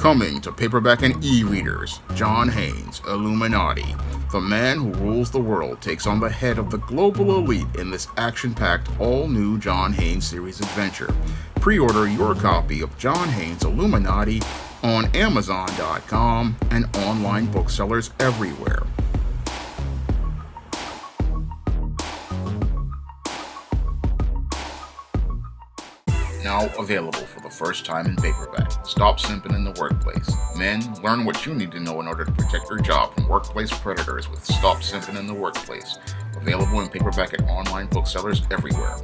Coming to paperback and e-readers, John Haynes, Illuminati. The man who rules the world takes on the head of the global elite in this action-packed, all-new John Haynes series adventure. Pre-order your copy of John Haynes Illuminati on Amazon.com and online booksellers everywhere. Now available for the first time in paperback. Stop simping in the workplace. Men, learn what you need to know in order to protect your job from workplace predators with Stop Simping in the Workplace. Available in paperback at online booksellers everywhere.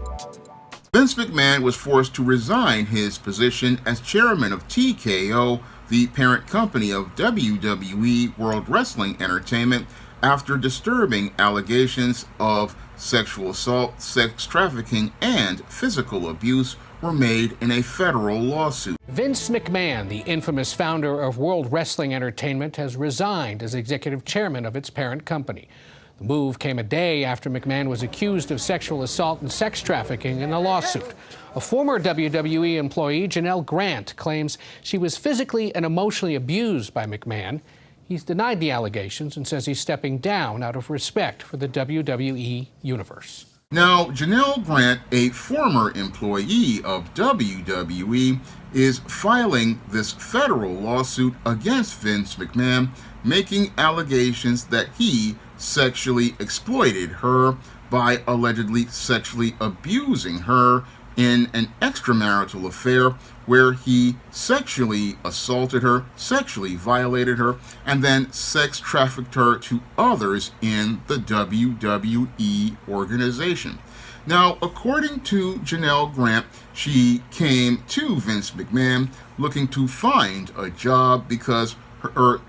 Vince McMahon was forced to resign his position as chairman of TKO, the parent company of WWE World Wrestling Entertainment, after disturbing allegations of sexual assault, sex trafficking, and physical abuse were made in a federal lawsuit. Vince McMahon, the infamous founder of World Wrestling Entertainment, has resigned as executive chairman of its parent company. The move came a day after McMahon was accused of sexual assault and sex trafficking in a lawsuit. A former WWE employee, Janelle Grant, claims she was physically and emotionally abused by McMahon. He's denied the allegations and says he's stepping down out of respect for the WWE universe. Now, Janelle Grant, a former employee of WWE, is filing this federal lawsuit against Vince McMahon, making allegations that he sexually exploited her by allegedly sexually abusing her in an extramarital affair where he sexually assaulted her, sexually violated her, and then sex trafficked her to others in the WWE organization. Now, according to Janelle Grant, she came to Vince McMahon looking to find a job because her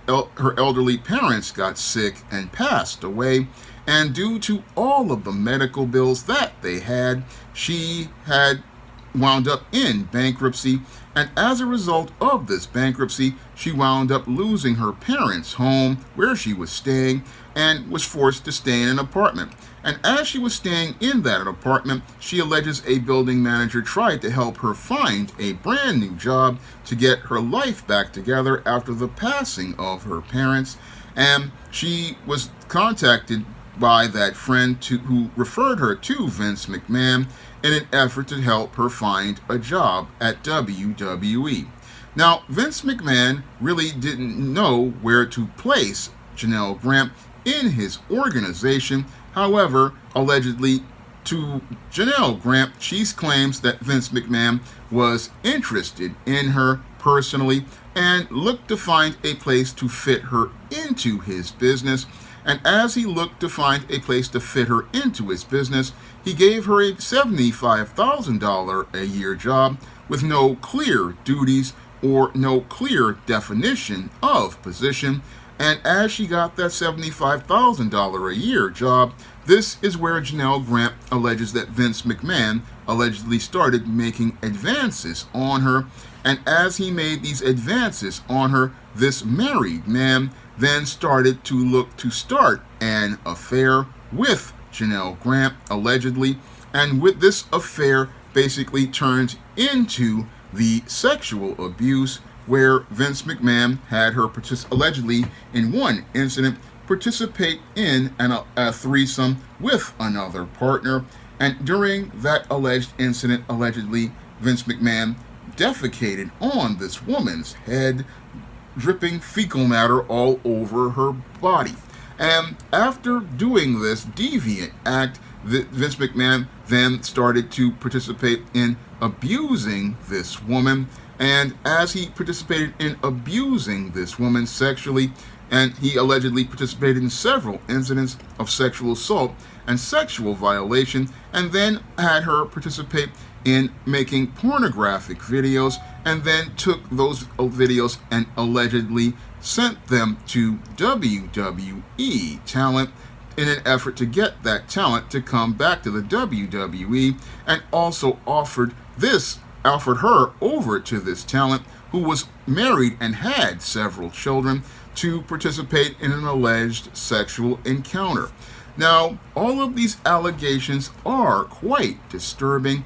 elderly parents got sick and passed away, and due to all of the medical bills that they had, she had wound up in bankruptcy, and as a result of this bankruptcy, she wound up losing her parents' home where she was staying and was forced to stay in an apartment. And as she was staying in that apartment, she alleges a building manager tried to help her find a brand new job to get her life back together after the passing of her parents, and she was contacted by that friend who referred her to Vince McMahon in an effort to help her find a job at WWE. Now, Vince McMahon really didn't know where to place Janelle Grant in his organization. However, allegedly to Janelle Grant, she claims that Vince McMahon was interested in her personally and looked to find a place to fit her into his business. And as he looked to find a place to fit her into his business, he gave her a $75,000 a year job with no clear duties or no clear definition of position. And as she got that $75,000 a year job, this is where Janelle Grant alleges that Vince McMahon allegedly started making advances on her. And as he made these advances on her, this married man then started to look to start an affair with Janelle Grant, allegedly, and with this affair basically turned into the sexual abuse where Vince McMahon had her allegedly, in one incident, participate in a threesome with another partner. And during that alleged incident, allegedly, Vince McMahon defecated on this woman's head, dripping fecal matter all over her body. And after doing this deviant act, Vince McMahon then started to participate in abusing this woman. And as he participated in abusing this woman sexually, and he allegedly participated in several incidents of sexual assault and sexual violation, and then had her participate in making pornographic videos, and then took those videos and allegedly sent them to WWE talent in an effort to get that talent to come back to the WWE, and also offered her over to this talent, who was married and had several children, to participate in an alleged sexual encounter. Now, all of these allegations are quite disturbing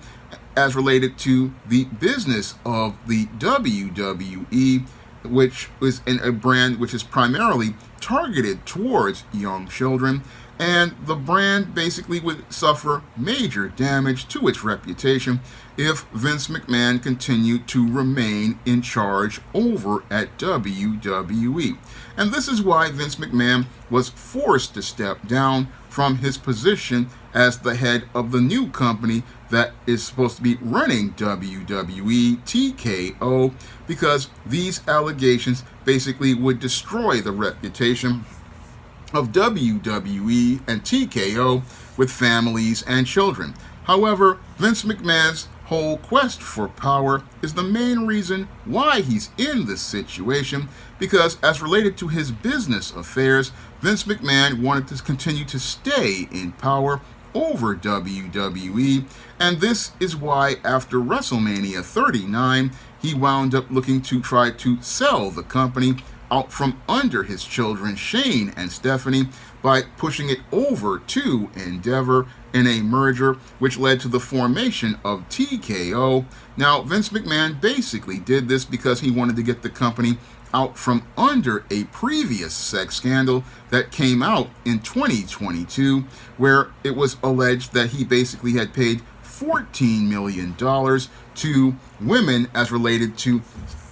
as related to the business of the WWE which is in a brand which is primarily targeted towards young children, and the brand basically would suffer major damage to its reputation if Vince McMahon continued to remain in charge over at WWE. And this is why Vince McMahon was forced to step down from his position as the head of the new company that is supposed to be running WWE TKO, because these allegations basically would destroy the reputation of WWE and TKO with families and children. However, Vince McMahon's whole quest for power is the main reason why he's in this situation, because as related to his business affairs, Vince McMahon wanted to continue to stay in power over WWE, and this is why after WrestleMania 39, he wound up looking to try to sell the company out from under his children Shane and Stephanie by pushing it over to Endeavor in a merger which led to the formation of TKO. Now, Vince McMahon basically did this because he wanted to get the company out from under a previous sex scandal that came out in 2022, where it was alleged that he basically had paid $14 million to women as related to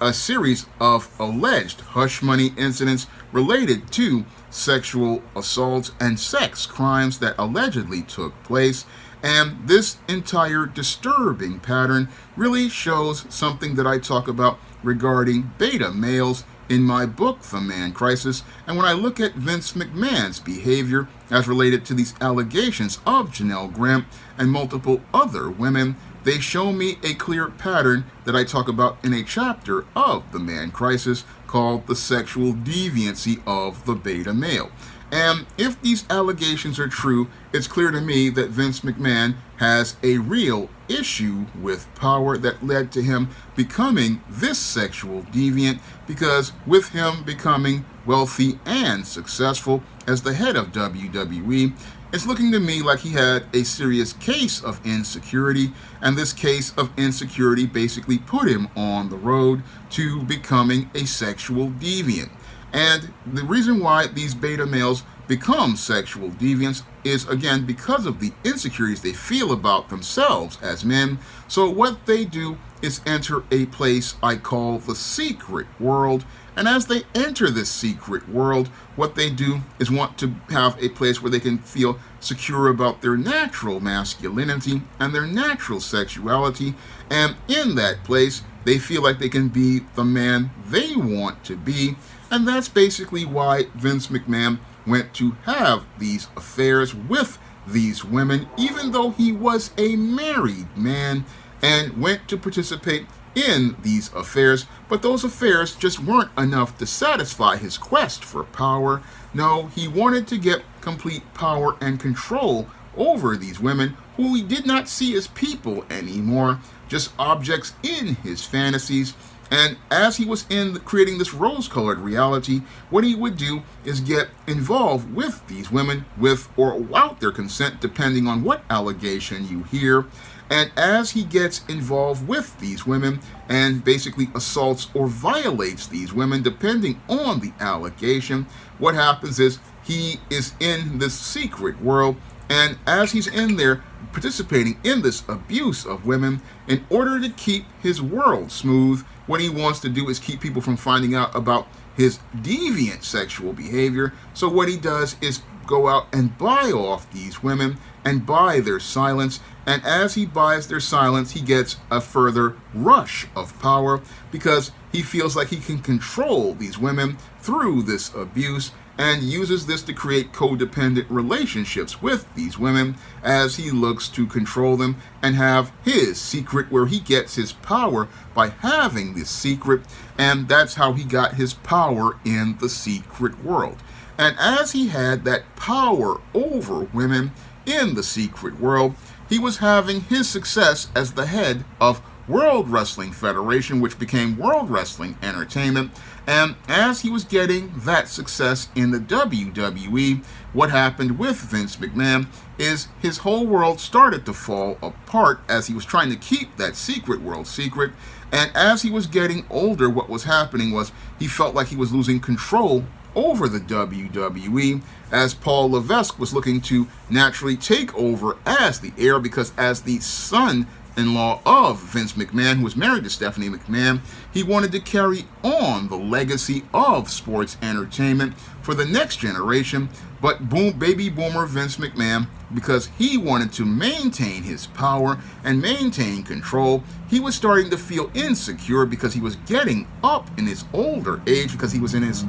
a series of alleged hush money incidents related to sexual assaults and sex crimes that allegedly took place. And this entire disturbing pattern really shows something that I talk about regarding beta males in my book, The Man Crisis. And when I look at Vince McMahon's behavior as related to these allegations of Janelle Grant and multiple other women, they show me a clear pattern that I talk about in a chapter of The Man Crisis called The Sexual Deviancy of the Beta Male. And if these allegations are true, it's clear to me that Vince McMahon has a real issue with power that led to him becoming this sexual deviant, because with him becoming wealthy and successful as the head of WWE, it's looking to me like he had a serious case of insecurity, and this case of insecurity basically put him on the road to becoming a sexual deviant. And the reason why these beta males become sexual deviants is, again, because of the insecurities they feel about themselves as men. So what they do is enter a place I call the secret world. And as they enter this secret world, what they do is want to have a place where they can feel secure about their natural masculinity and their natural sexuality. And in that place, they feel like they can be the man they want to be. And that's basically why Vince McMahon went to have these affairs with these women, even though he was a married man, and went to participate in these affairs. But those affairs just weren't enough to satisfy his quest for power. No, he wanted to get complete power and control over these women who he did not see as people anymore, just objects in his fantasies. And as he was creating this rose-colored reality, what he would do is get involved with these women with or without their consent, depending on what allegation you hear. And as he gets involved with these women and basically assaults or violates these women, depending on the allegation, what happens is he is in this secret world. And as he's in there participating in this abuse of women, in order to keep his world smooth, what he wants to do is keep people from finding out about his deviant sexual behavior. So what he does is go out and buy off these women and buy their silence. And as he buys their silence, he gets a further rush of power because he feels like he can control these women through this abuse, and uses this to create codependent relationships with these women as he looks to control them and have his secret where he gets his power by having this secret. And that's how he got his power in the secret world. And as he had that power over women in the secret world, he was having his success as the head of World Wrestling Federation, which became World Wrestling Entertainment. And as he was getting that success in the WWE, what happened with Vince McMahon is his whole world started to fall apart as he was trying to keep that secret world secret. And as he was getting older, what was happening was he felt like he was losing control over the WWE, as Paul Levesque was looking to naturally take over as the heir, because as the son-in-law of Vince McMahon, who was married to Stephanie McMahon, he wanted to carry on the legacy of sports entertainment for the next generation. But baby boomer Vince McMahon, because he wanted to maintain his power and maintain control, he was starting to feel insecure because he was getting up in his older age, because he was in his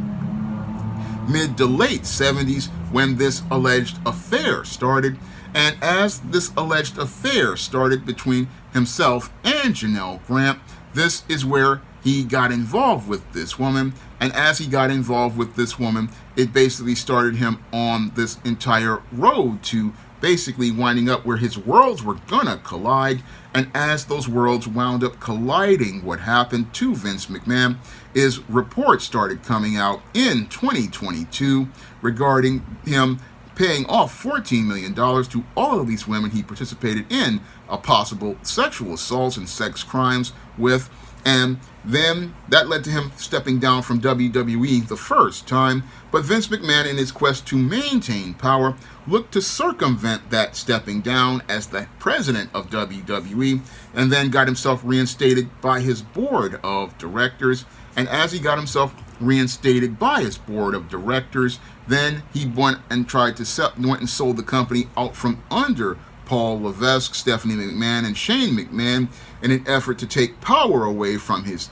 mid to late 70s when this alleged affair started. And as this alleged affair started between himself and Janelle Grant, this is where he got involved with this woman. And as he got involved with this woman, it basically started him on this entire road to basically winding up where his worlds were gonna collide. And as those worlds wound up colliding, what happened to Vince McMahon is reports started coming out in 2022 regarding him paying off $14 million to all of these women he participated in possible sexual assaults and sex crimes with. And then that led to him stepping down from WWE the first time. But Vince McMahon, in his quest to maintain power, looked to circumvent that stepping down as the president of WWE, and then got himself reinstated by his board of directors. And as he got himself reinstated by his board of directors, then he went and sold the company out from under Paul Levesque, Stephanie McMahon, and Shane McMahon in an effort to take power away from his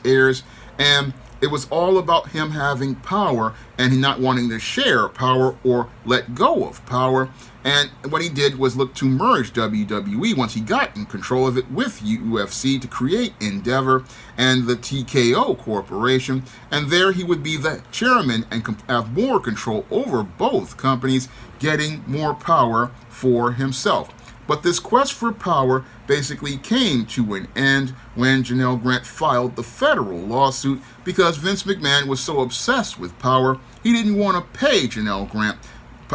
heirs. And it was all about him having power and not wanting to share power or let go of power. And what he did was look to merge WWE once he got in control of it with UFC to create Endeavor and the TKO Corporation. And there he would be the chairman and have more control over both companies, getting more power for himself. But this quest for power basically came to an end when Janelle Grant filed the federal lawsuit, because Vince McMahon was so obsessed with power, he didn't want to pay Janelle Grant.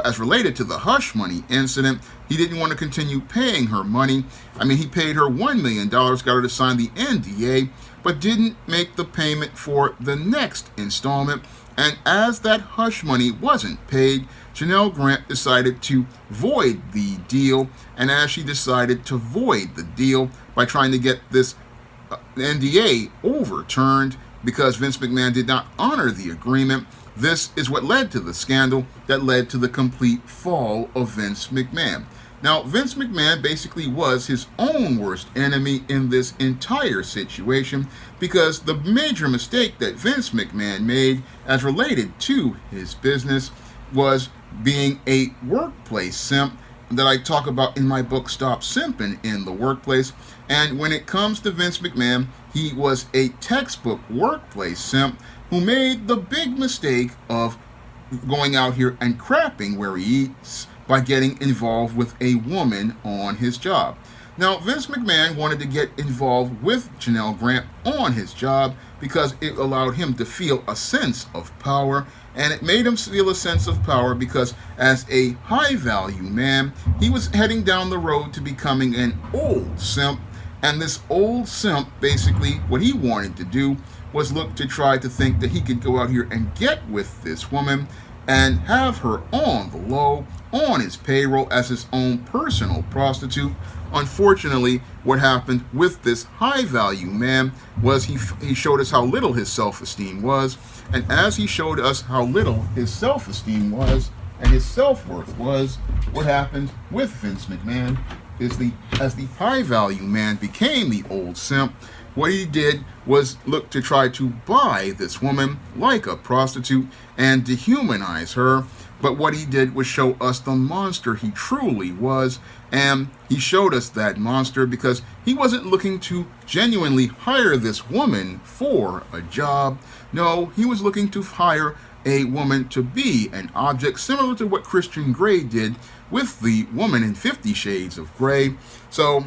As related to the hush money incident, he didn't want to continue paying her money. I mean, he paid her $1 million, got her to sign the NDA, but didn't make the payment for the next installment. And as that hush money wasn't paid, Janelle Grant decided to void the deal. And as she decided to void the deal by trying to get this NDA overturned because Vince McMahon did not honor the agreement, this is what led to the scandal that led to the complete fall of Vince McMahon. Now, Vince McMahon basically was his own worst enemy in this entire situation, because the major mistake that Vince McMahon made as related to his business was being a workplace simp that I talk about in my book, Stop Simping in the Workplace. And when it comes to Vince McMahon, he was a textbook workplace simp who made the big mistake of going out here and crapping where he eats by getting involved with a woman on his job. Now, Vince McMahon wanted to get involved with Janelle Grant on his job because it allowed him to feel a sense of power, and it made him feel a sense of power because as a high-value man, he was heading down the road to becoming an old simp. And this old simp, basically, what he wanted to do was look to try to think that he could go out here and get with this woman and have her on the low, on his payroll as his own personal prostitute. Unfortunately, what happened with this high-value man was he showed us how little his self-esteem was. And as he showed us how little his self-esteem was and his self-worth was, what happened with Vince McMahon is as the high-value man became the old simp, what he did was look to try to buy this woman like a prostitute and dehumanize her. But what he did was show us the monster he truly was, and he showed us that monster because he wasn't looking to genuinely hire this woman for a job. No, he was looking to hire a woman to be an object, similar to what Christian Grey did with the woman in 50 Shades of Grey. So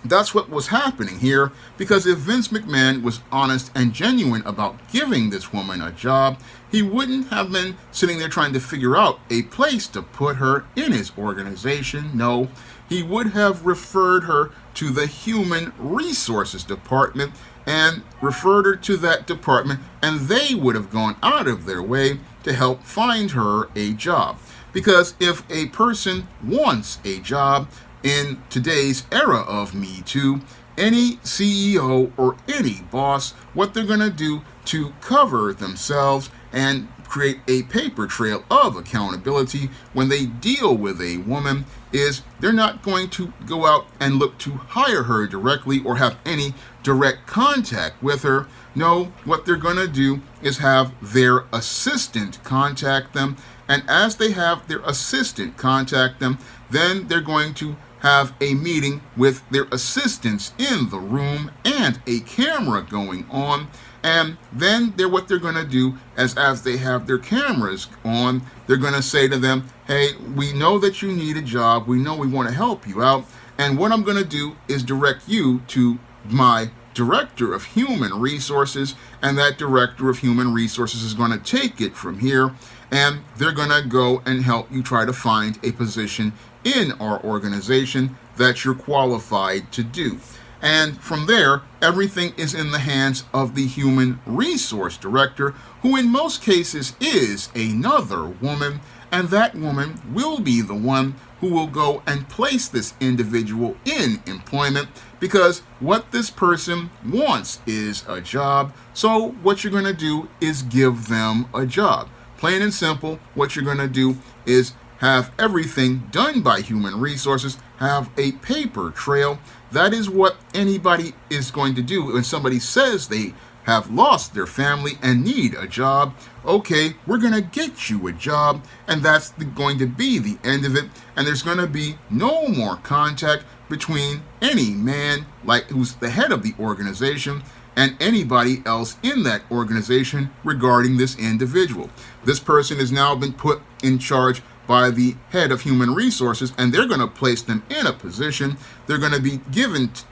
That's what was happening here, because if Vince McMahon was honest and genuine about giving this woman a job, he wouldn't have been sitting there trying to figure out a place to put her in his organization. No, he would have referred her to the Human Resources Department and referred her to that department, and they would have gone out of their way to help find her a job. Because if a person wants a job, in today's era of Me Too, any CEO or any boss, what they're going to do to cover themselves and create a paper trail of accountability when they deal with a woman is they're not going to go out and look to hire her directly or have any direct contact with her. No, what they're going to do is have their assistant contact them. And as they have their assistant contact them, then they're going to have a meeting with their assistants in the room and a camera going on. And then what they're going to do is, as they have their cameras on, they're going to say to them, hey, we know that you need a job. We know we want to help you out. And what I'm going to do is direct you to my director of human resources, and that director of human resources is going to take it from here, and they're going to go and help you try to find a position in our organization that you're qualified to do. And from there, everything is in the hands of the human resource director, who in most cases is another woman, and that woman will be the one who will go and place this individual in employment, because what this person wants is a job. So what you're going to do is give them a job. Plain and simple, what you're going to do is have everything done by human resources, have a paper trail. That is what anybody is going to do when somebody says they have lost their family and need a job. Okay, we're going to get you a job, and that's going to be the end of it. And there's going to be no more contact between any man, like who's the head of the organization, and anybody else in that organization regarding this individual. This person has now been put in charge by the head of human resources, and they're going to place them in a position. They're going to be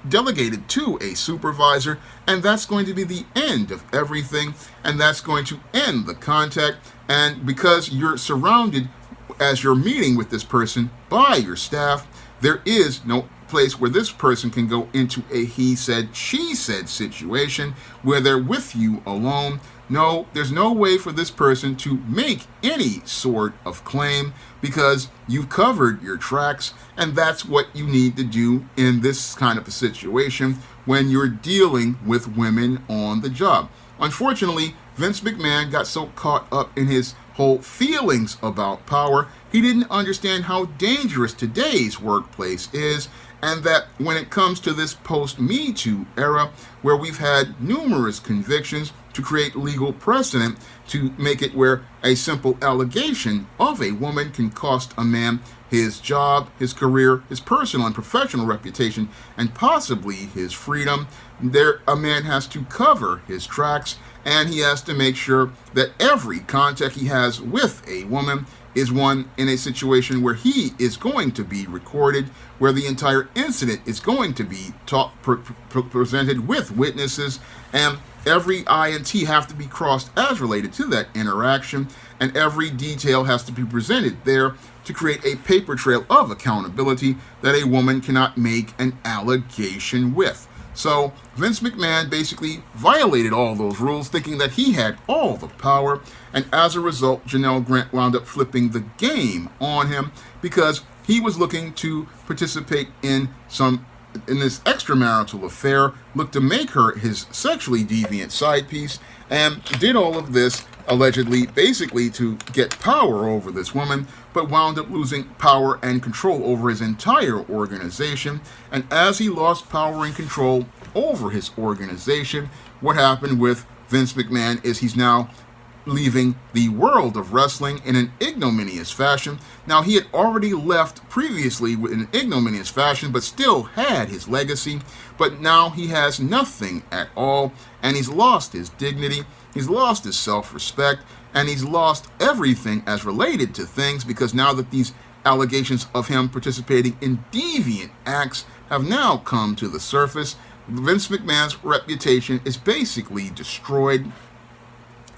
delegated to a supervisor, and that's going to be the end of everything, and that's going to end the contact. And because you're surrounded as you're meeting with this person by your staff, there is no place where this person can go into a he said, she said situation where they're with you alone. No, there's no way for this person to make any sort of claim, because you've covered your tracks, and that's what you need to do in this kind of a situation when you're dealing with women on the job. Unfortunately, Vince McMahon got so caught up in his whole feelings about power, he didn't understand how dangerous today's workplace is, and that when it comes to this post-Me Too era, where we've had numerous convictions to create legal precedent to make it where a simple allegation of a woman can cost a man his job, his career, his personal and professional reputation, and possibly his freedom, a man has to cover his tracks, and he has to make sure that every contact he has with a woman is one in a situation where he is going to be recorded, where the entire incident is going to be presented with witnesses, and every I and T have to be crossed as related to that interaction, and every detail has to be presented there to create a paper trail of accountability that a woman cannot make an allegation with. So Vince McMahon basically violated all those rules, thinking that he had all the power, and as a result, Janelle Grant wound up flipping the game on him, because he was looking to participate in this extramarital affair, looked to make her his sexually deviant side piece, and did all of this allegedly basically to get power over this woman, but wound up losing power and control over his entire organization. And as he lost power and control over his organization, what happened with Vince McMahon is he's now leaving the world of wrestling in an ignominious fashion. Now, he had already left previously in an ignominious fashion, but still had his legacy. But now he has nothing at all, and he's lost his dignity, he's lost his self-respect, and he's lost everything as related to things, because now that these allegations of him participating in deviant acts have now come to the surface. Vince McMahon's reputation is basically destroyed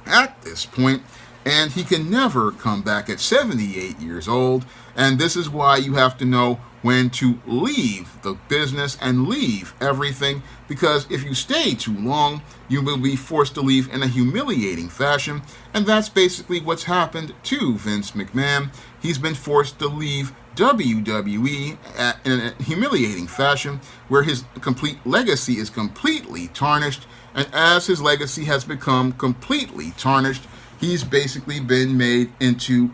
at this point, and he can never come back at 78 years old. And this is why you have to know when to leave the business and leave everything, because if you stay too long, you will be forced to leave in a humiliating fashion. And that's basically what's happened to Vince McMahon. He's been forced to leave WWE in a humiliating fashion, where his complete legacy is completely tarnished. And as his legacy has become completely tarnished, he's basically been made into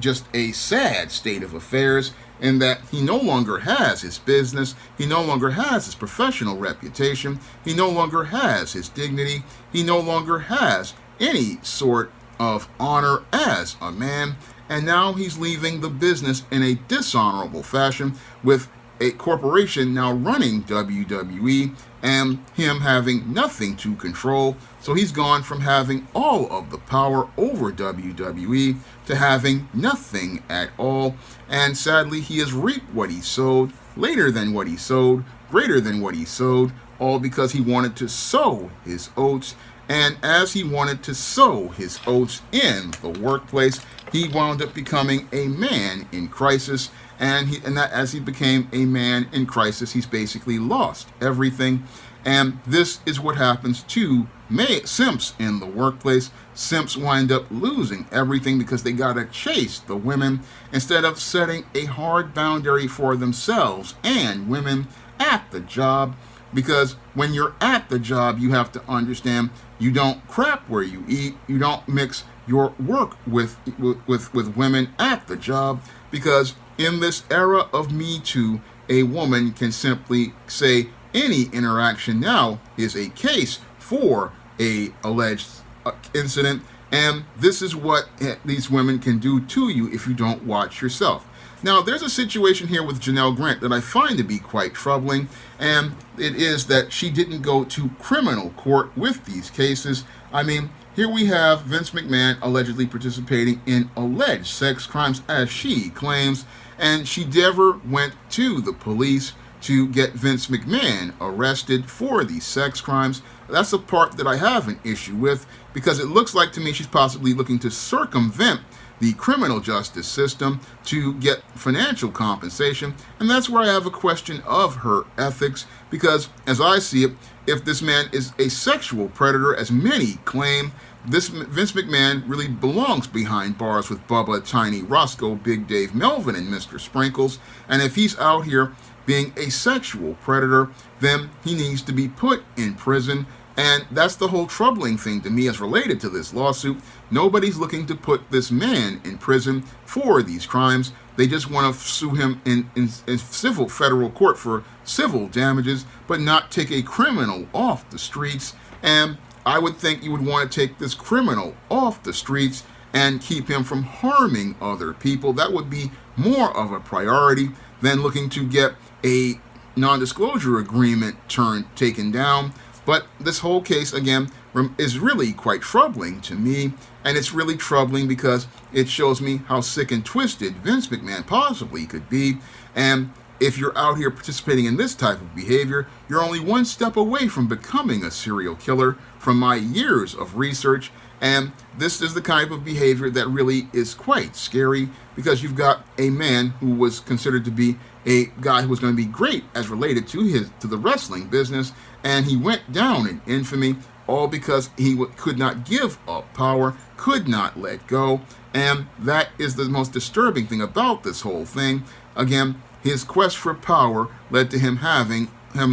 just a sad state of affairs, in that he no longer has his business, he no longer has his professional reputation, he no longer has his dignity, he no longer has any sort of honor as a man, and now he's leaving the business in a dishonorable fashion, with a corporation now running WWE and him having nothing to control. So he's gone from having all of the power over WWE to having nothing at all. And sadly, he has reaped what he sowed, later than what he sowed, greater than what he sowed, all because he wanted to sow his oats. And as he wanted to sow his oats in the workplace, he wound up becoming a man in crisis. And that as he became a man in crisis, he's basically lost everything. And this is what happens to simps in the workplace. Simps wind up losing everything because they gotta chase the women instead of setting a hard boundary for themselves and women at the job. Because when you're at the job, you have to understand you don't crap where you eat. You don't mix your work with women at the job, because in this era of Me Too, a woman can simply say any interaction now is a case for a alleged incident, and this is what these women can do to you if you don't watch yourself. Now, there's a situation here with Janelle Grant that I find to be quite troubling, and it is that she didn't go to criminal court with these cases. I mean, here we have Vince McMahon allegedly participating in alleged sex crimes, as she claims, and she never went to the police to get Vince McMahon arrested for these sex crimes. That's a part that I have an issue with, because it looks like to me she's possibly looking to circumvent the criminal justice system to get financial compensation. And that's where I have a question of her ethics, because as I see it, if this man is a sexual predator, as many claim, this Vince McMahon really belongs behind bars with Bubba, Tiny, Roscoe, Big Dave, Melvin, and Mr. Sprinkles. And if he's out here being a sexual predator, then he needs to be put in prison. And that's the whole troubling thing to me as related to this lawsuit. Nobody's looking to put this man in prison for these crimes. They just want to sue him in civil federal court for civil damages, but not take a criminal off the streets. And I would think you would want to take this criminal off the streets and keep him from harming other people. That would be more of a priority than looking to get a non-disclosure agreement taken down. But this whole case, again, is really quite troubling to me. And it's really troubling because it shows me how sick and twisted Vince McMahon possibly could be. And if you're out here participating in this type of behavior, you're only one step away from becoming a serial killer, from my years of research. And this is the kind of behavior that really is quite scary, because you've got a man who was considered to be a guy who was going to be great as related to the wrestling business, and he went down in infamy, all because he could not give up power, could not let go. And that is the most disturbing thing about this whole thing. Again, his quest for power led to him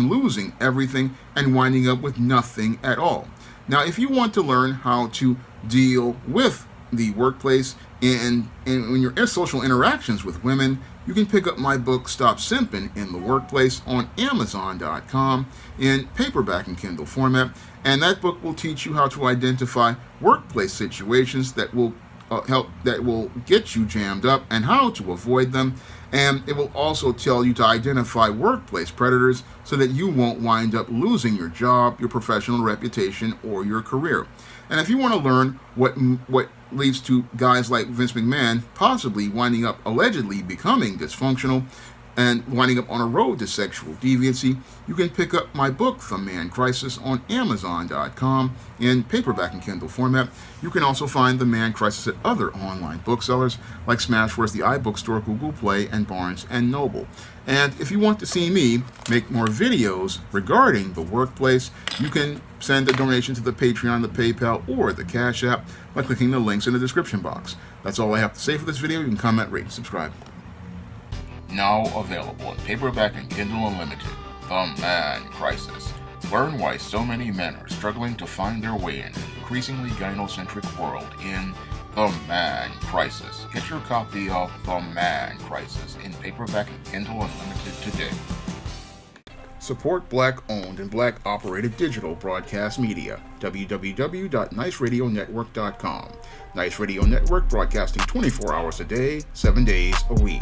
losing everything and winding up with nothing at all. Now, if you want to learn how to deal with the workplace and when your social interactions with women, you can pick up my book, Stop Simping in the Workplace, on Amazon.com in paperback and Kindle format. And that book will teach you how to identify workplace situations that will get you jammed up and how to avoid them. And it will also tell you to identify workplace predators so that you won't wind up losing your job, your professional reputation, or your career. And if you want to learn what leads to guys like Vince McMahon possibly winding up allegedly becoming dysfunctional and winding up on a road to sexual deviancy, you can pick up my book, The Man Crisis, on Amazon.com in paperback and Kindle format. You can also find The Man Crisis at other online booksellers like Smashwords, the iBookstore, Google Play, and Barnes & Noble. And if you want to see me make more videos regarding the workplace, you can send a donation to the Patreon, the PayPal, or the Cash App by clicking the links in the description box. That's all I have to say for this video. You can comment, rate, and subscribe. Now available in paperback and Kindle Unlimited, The Man Crisis. Learn why so many men are struggling to find their way in an increasingly gynocentric world in The Man Crisis. Get your copy of The Man Crisis in paperback and Kindle Unlimited today. Support Black-owned and Black-operated digital broadcast media. www.niceradionetwork.com. Nice Radio Network, broadcasting 24 hours a day, 7 days a week.